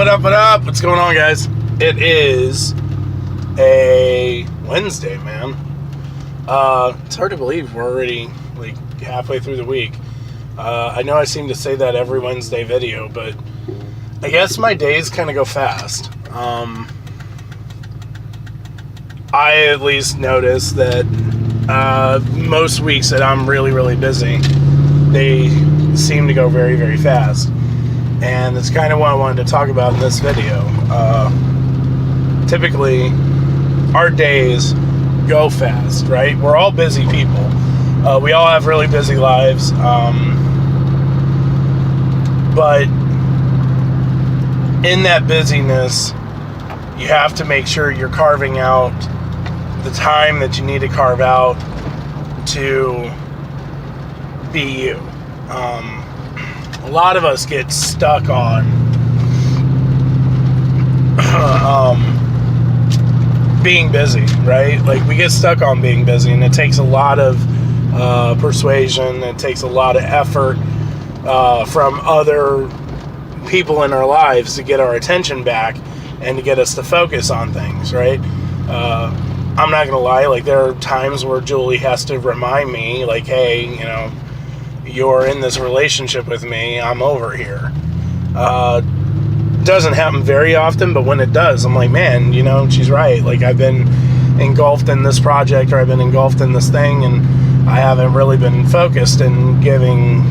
What up? What's going on, guys? It is a Wednesday, man. It's hard to believe we're already like halfway through the week. I know I seem to say that every Wednesday video, but I guess my days kind of go fast. I at least notice that most weeks that I'm really busy, they seem to go very fast. And that's kind of what I wanted to talk about in this video. Typically, our days go fast, right? We're all busy people. We all have really busy lives. But in that busyness, you have to make sure you're carving out the time that you need to carve out to be you. A lot of us get stuck on being busy, right? Like, we get stuck on being busy, and it takes a lot of persuasion. It takes a lot of effort from other people in our lives to get our attention back and to get us to focus on things, right? I'm not gonna lie, like, there are times where Julie has to remind me, like, hey, you know, you're in this relationship with me, I'm over here. Doesn't happen very often, but when it does, I'm like, man, you know, she's right. Like, I've been engulfed in this project, or I've been engulfed in this thing, and I haven't really been focused in giving,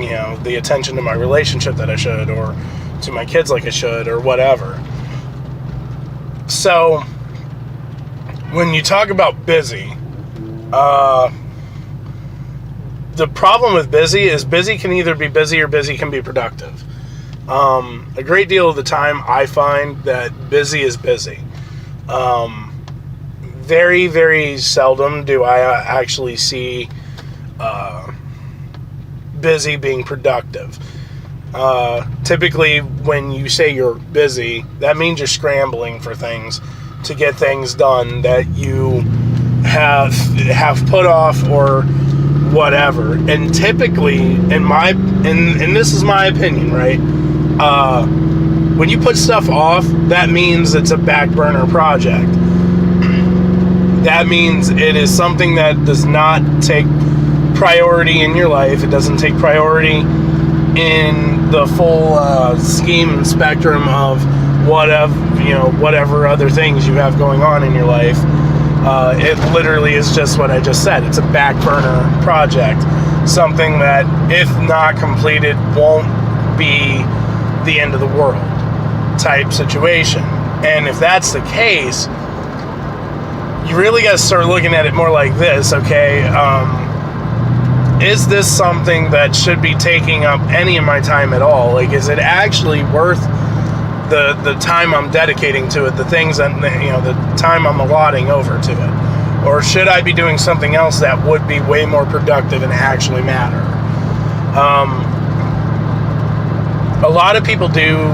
you know, the attention to my relationship that I should, or to my kids like I should, or whatever. So, when you talk about busy, the problem with busy is busy can either be busy or busy can be productive. A great deal of the time, I find that busy is busy. Very seldom do I actually see busy being productive. Typically, when you say you're busy, that means you're scrambling for things to get things done that you have put off or whatever. And typically, and this is my opinion, right? When you put stuff off, that means it's a back burner project. That means it is something that does not take priority in your life. It doesn't take priority in the full scheme and spectrum of whatever other things you have going on in your life. It literally is just what I just said. It's a back burner project. Something that, if not completed, won't be the end of the world type situation. And if that's the case, you really got to start looking at it more like this, okay? Is this something that should be taking up any of my time at all? Like, is it actually worth the time I'm dedicating to it, the things that, you know, the time I'm allotting over to it? Or should I be doing something else that would be way more productive and actually matter? A lot of people do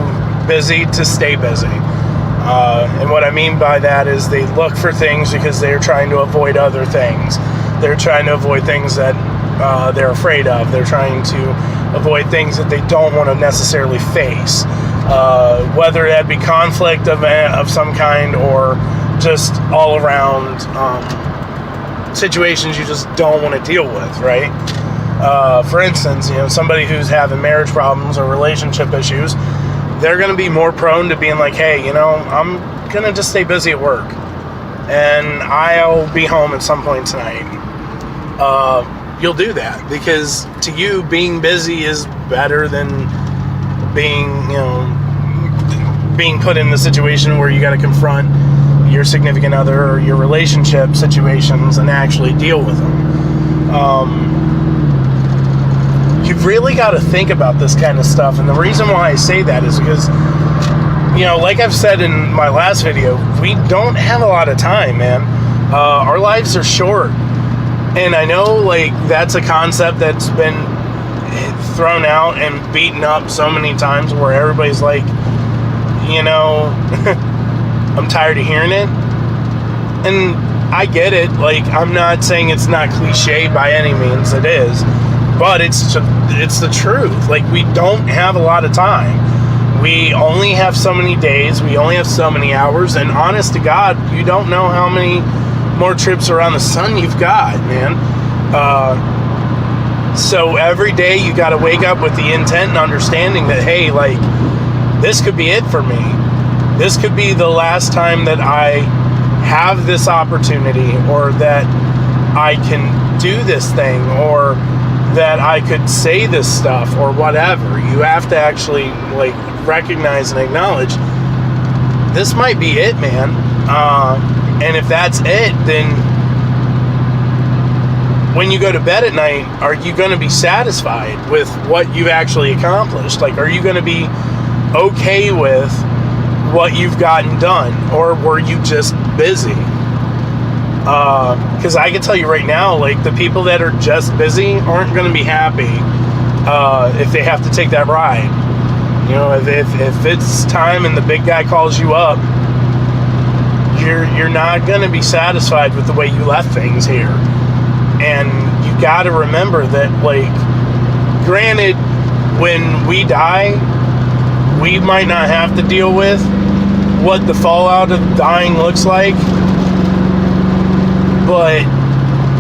busy to stay busy. And what I mean by that is they look for things because they're trying to avoid other things. They're trying to avoid things that they're afraid of. They're trying to avoid things that they don't want to necessarily face. Whether that be conflict of some kind, or just all around situations you just don't want to deal with, right? For instance, you know, somebody who's having marriage problems or relationship issues, they're going to be more prone to being like, hey, you know, I'm going to just stay busy at work, and I'll be home at some point tonight. You'll do that because to you, being busy is better than being put in the situation where you got to confront your significant other or your relationship situations and actually deal with them. You've really got to think about this kind of stuff. And the reason why I say that is because, you know, like I've said in my last video, we don't have a lot of time, man. Our lives are short. And I know, like, that's a concept that's been thrown out and beaten up so many times where everybody's like, you know, I'm tired of hearing it. And I get it. Like, I'm not saying it's not cliche by any means. It is. But it's the truth. Like, we don't have a lot of time. We only have so many days, we only have so many hours, and honest to God, you don't know how many more trips around the sun you've got, man. So every day you got to wake up with the intent and understanding that, hey, like, this could be it for me. This could be the last time that I have this opportunity, or that I can do this thing, or that I could say this stuff, or whatever. You have to actually, like, recognize and acknowledge this might be it, man. And if that's it, then when you go to bed at night, are you going to be satisfied with what you've actually accomplished? Like, are you going to be okay with what you've gotten done, or were you just busy? Because I can tell you right now, like, the people that are just busy aren't going to be happy if they have to take that ride. You know, if it's time and the big guy calls you up, you're not going to be satisfied with the way you left things here. And you got to remember that, like, granted, when we die, we might not have to deal with what the fallout of dying looks like, but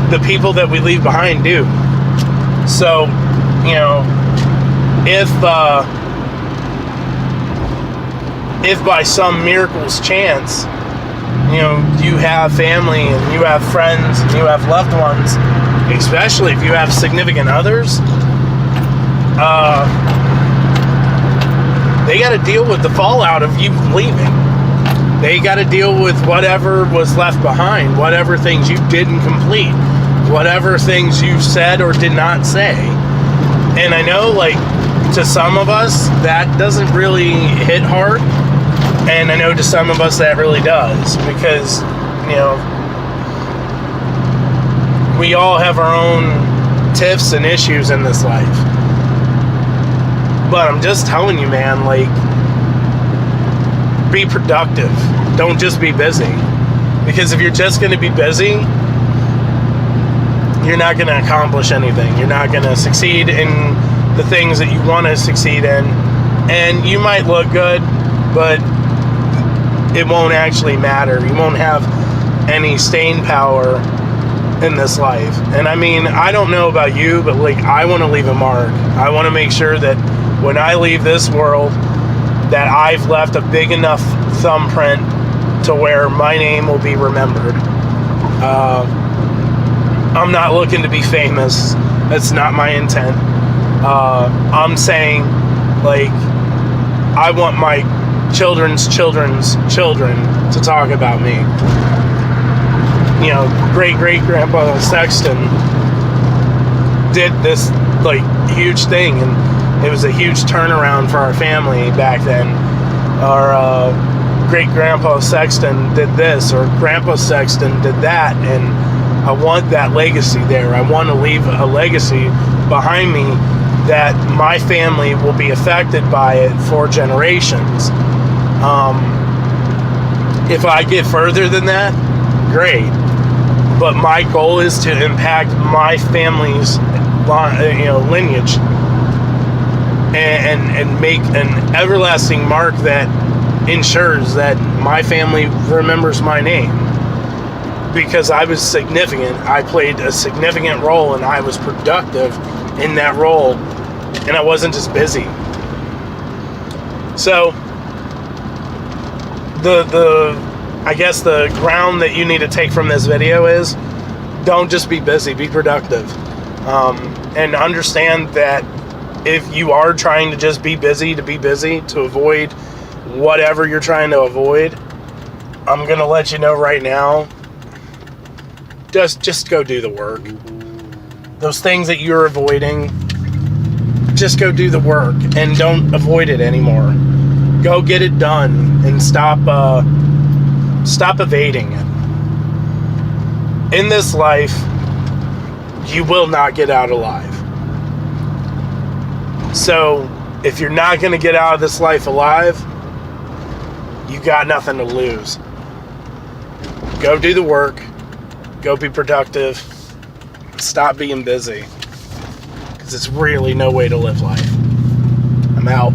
the people that we leave behind do. So, you know, if by some miraculous chance, you know, you have family and you have friends and you have loved ones, especially if you have significant others, they got to deal with the fallout of you leaving. They got to deal with whatever was left behind, whatever things you didn't complete, whatever things you said or did not say. And I know, like, to some of us, that doesn't really hit hard. And I know to some of us that really does, because, you know, we all have our own tiffs and issues in this life. But I'm just telling you, man, like, be productive. Don't just be busy. Because if you're just going to be busy, you're not going to accomplish anything. You're not going to succeed in the things that you want to succeed in. And you might look good, but it won't actually matter. You won't have any staying power in this life. And I mean, I don't know about you, but, like, I want to leave a mark. I want to make sure that when I leave this world, that I've left a big enough thumbprint to where my name will be remembered. I'm not looking to be famous. That's not my intent. I'm saying, like, I want my children's children's children to talk about me. You know, great-great-grandpa Sexton did this, like, huge thing, and it was a huge turnaround for our family back then. Our great-grandpa Sexton did this, or Grandpa Sexton did that, and I want that legacy there. I want to leave a legacy behind me that my family will be affected by it for generations. If I get further than that, great. But my goal is to impact my family's, you know, lineage, and make an everlasting mark that ensures that my family remembers my name. Because I was significant. I played a significant role, and I was productive in that role, and I wasn't just busy. So I guess the ground that you need to take from this video is, don't just be busy, be productive. And understand that if you are trying to just be busy to avoid whatever you're trying to avoid, I'm going to let you know right now, just go do the work. Those things that you're avoiding, just go do the work and don't avoid it anymore. Go get it done and stop evading it. In this life, you will not get out alive. So, if you're not going to get out of this life alive, you got nothing to lose. Go do the work. Go be productive. Stop being busy. Because it's really no way to live life. I'm out.